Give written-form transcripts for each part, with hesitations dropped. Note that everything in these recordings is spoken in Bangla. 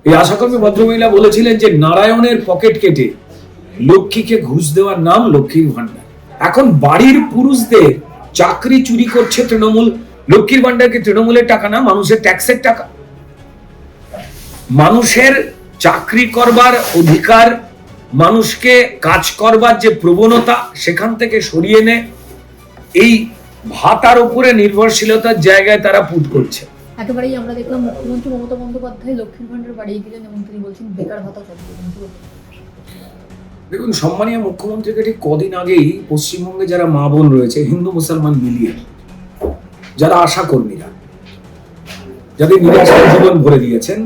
এই আশাকর্মী ভদ্রমহিলা বলেছিলেন যে নারায়ণের পকেট কেটে লক্ষ্মীকে ঘুষ দেওয়ার নাম লক্ষ্মীর ভান্ডার। এখন বাড়ির পুরুষদের চাকরি চুরি করছে তৃণমূল। লক্ষ্মীর ভান্ডারকে তৃণমূলের টাকা না, মানুষের ট্যাক্সের টাকা। মানুষের চাকরি করবার অধিকার, মানুষকে কাজ করবার যে প্রবণতা, সেখান থেকে সরিয়ে এনে এই ভাতার উপরে নির্ভরশীলতার জায়গায় তারা পুট করছে। একেবারেই আমরা দেখলাম মুখ্যমন্ত্রী মমতা বন্দ্যোপাধ্যায় লক্ষ্মীর ভান্ডার বাড়িয়ে দিলেন এবং তিনি বলছেন বেকার ভাতা চালু। দেখুন, সম্মানীয় মুখ্যমন্ত্রীকে ঠিক কদিন আগেই পশ্চিমবঙ্গে যারা মা বোন রয়েছে, হিন্দু মুসলমান মিলিয়ে, যারা আশা কর্মীরা, যাদের নিরাশায় জীবন ভরে দিয়েছেন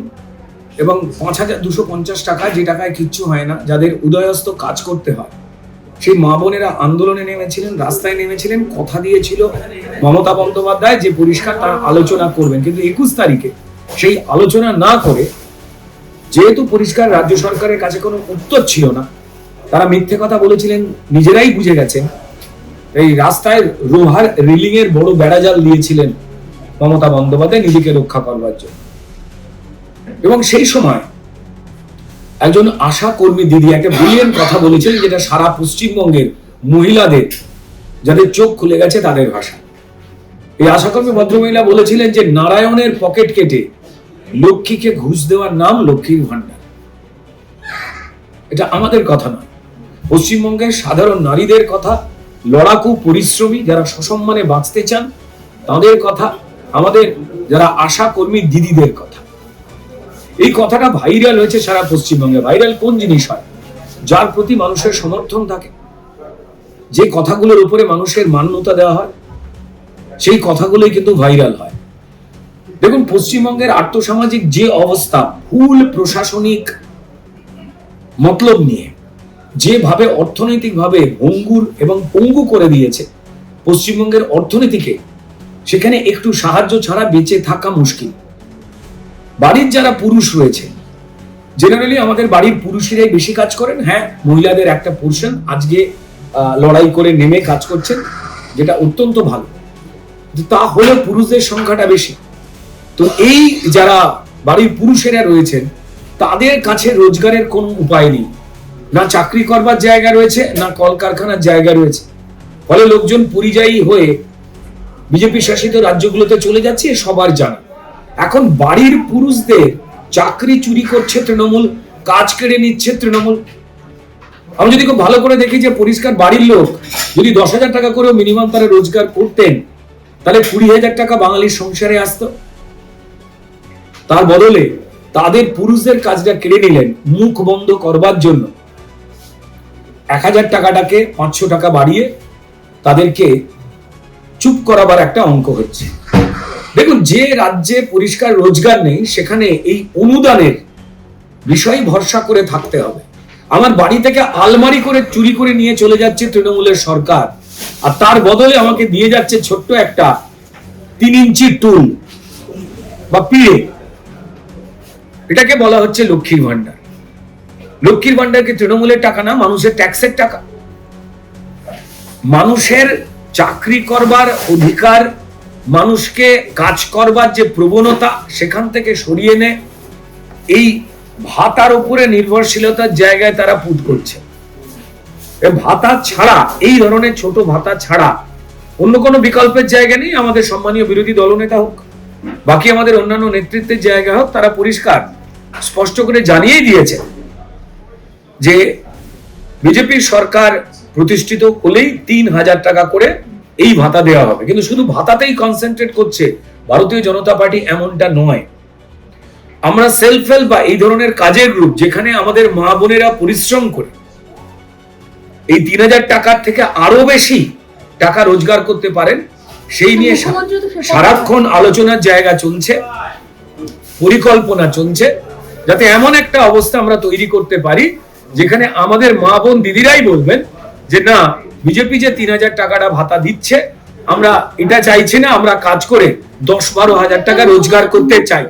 এবং ৫,২৫০ টাকা, যে টাকায় কিচ্ছু হয় না, যাদের উদয়স্ত কাজ করতে হয়, সেই মা বোনেরা আন্দোলনে নেমেছিলেন, রাস্তায় নেমেছিলেন, কথা দিয়েছিল মমতা বন্দ্যোপাধ্যায় যে পরিষ্কার তারা আলোচনা করবেন। কিন্তু ২১ তারিখে সেই আলোচনা না করে, যেহেতু পরিষ্কার রাজ্য সরকারের কাছে কোনো উত্তর ছিল না, তারা মিথ্যে কথা বলেছিলেন, নিজেরাই বুঝে গেছেন। এই রাস্তায় রোহার রিলিং এর বড় বেড়াজাল দিয়েছিলেন মমতা বন্দ্যোপাধ্যায় নিজেকে রক্ষা করবার জন্য। এবং সেই সময় একজন আশা কর্মী দিদি একটা ব্রিলিয়েন্ট কথা বলেছিলেন, যেটা সারা পশ্চিমবঙ্গের মহিলাদের, যাদের চোখ খুলে গেছে, তাদের ভাষা। এই আশাকর্মী ভদ্রমহিলা বলেছিলেন যে নারায়ণের পকেট কেটে লক্ষ্মীকে ঘুষ দেওয়ার নাম লক্ষ্মীর ভান্ডার। এটা আমাদের কথা নয়, পশ্চিমবঙ্গের সাধারণ নারীদের কথা, লড়াকু পরিশ্রমী যারা সসম্মানে বাঁচতে চান তাদের কথা, আমাদের যারা আশা কর্মী দিদিদের কথা। এই কথাটা ভাইরাল হয়েছে সারা পশ্চিমবঙ্গে। ভাইরাল কোন জিনিস হয়? যার প্রতি মানুষের সমর্থন থাকে, যে কথাগুলোর উপরে মানুষের মান্যতা দেওয়া হয়, সেই কথাগুলোই কিন্তু ভাইরাল হয়। দেখুন, পশ্চিমবঙ্গের আর্থসামাজিক যে অবস্থা, ভুল প্রশাসনিক মতলব নিয়ে যেভাবে অর্থনৈতিকভাবে ভঙ্গুর এবং পঙ্গু করে দিয়েছে পশ্চিমবঙ্গের অর্থনীতিকে, সেখানে একটু সাহায্য ছাড়া বেঁচে থাকা মুশকিল। বাড়ির যারা পুরুষ রয়েছে, জেনারেলি আমাদের বাড়ির পুরুষেরাই বেশি কাজ করেন। হ্যাঁ, মহিলাদের একটা পোর্শন আজকে লড়াই করে নেমে কাজ করছেন, যেটা অত্যন্ত ভালো, তা হলে পুরুষদের সংখ্যাটা বেশি। তো এই যারা বাড়ির পুরুষেরা রয়েছেন, তাদের কাছে রোজগারের কোনো উপায় নেই, না চাকরি করবার জায়গা রয়েছে, না কলকারখানার জায়গা রয়েছে। ফলে লোকজন পরিযায়ী হয়ে বিজেপি শাসিত রাজ্যগুলোতে চলে যাচ্ছে, সবার জানা। এখন বাড়ির পুরুষদের চাকরি চুরি করছে তৃণমূল, কাজ কেড়ে নিচ্ছে তৃণমূল। আমি যদি খুব ভালো করে দেখি যে পরিষ্কার বাড়ির লোক যদি ১০,০০০ টাকা করেও মিনিমাম তারা রোজগার করতেন, তাহলে ২০,০০০ টাকা বাঙালির সংসারে আসতো। তার বদলে তাদের পুরুষদের কাজটা কেড়ে নিলেন মুখ বন্ধ করবার জন্য। ১,০০০ টাকাটাকে ৫০০ টাকা বাড়িয়ে তাদেরকে চুপ করাবার একটা অঙ্ক হচ্ছে। দেখুন, যে রাজ্যে পরিষ্কার রোজগার নেই, সেখানে এই অনুদানের বিষয় ভরসা করে থাকতে হবে। আমার বাড়ি থেকে আলমারি করে চুরি করে নিয়ে চলে যাচ্ছে তৃণমূলের সরকার, আর তার বদলে আমাকে দিয়ে যাচ্ছে ছোট্ট একটা ৩ ইঞ্চি টুল বা পিড়ে। এটাকে বলা হচ্ছে লক্ষ্মীর ভান্ডার। লক্ষ্মীর ভান্ডারকে তৃণমূলের টাকা না, মানুষের ট্যাক্সের টাকা। মানুষের চাকরি করবার অধিকার, মানুষকে কাজ করবার যে প্রবণতা, সেখান থেকে সরিয়ে এনে এই ভাতার উপরে নির্ভরশীলতার জায়গায় তারা পুট করছে। ভাতা ছাড়া, এই ধরনের ছোট ভাতা ছাড়া অন্য কোনো বিকল্পের জায়গা নেই। আমাদের সম্মানীয় বিরোধী দলনেতা হোক, বাকি আমাদের অন্যান্য নেতৃত্বের জায়গা হোক, তারা পরিষ্কার স্পষ্ট করে জানিয়ে দিয়েছে যে বিজেপির সরকার প্রতিষ্ঠিত হলেই ৩,০০০ টাকা করে এই ভাতা দেওয়া হবে। কিন্তু শুধু ভাতাতেই কনসেন্ট্রেট করছে ভারতীয় জনতা পার্টি, এমনটা নয়। আমরা সেলফ হেল্প বা এই ধরনের কাজের গ্রুপ, যেখানে আমাদের মা বোনেরা পরিশ্রম করে এই ৩,০০০ টাকার থেকে আরো বেশি টাকা রোজগার করতে পারেন, সেই নিয়ে সারাক্ষণ আলোচনার জায়গা চলছে, পরিকল্পনা চলছে, যাতে এমন একটা অবস্থা আমরা তৈরি করতে পারি যেখানে আমাদের মা বোন দিদিরাই বলবেন যে না, বিজেপি যে ৩,০০০ টাকাটা ভাতা দিচ্ছে, আমরা এটা চাইছি না, আমরা কাজ করে ১০-১২ হাজার টাকা রোজগার করতে চাই।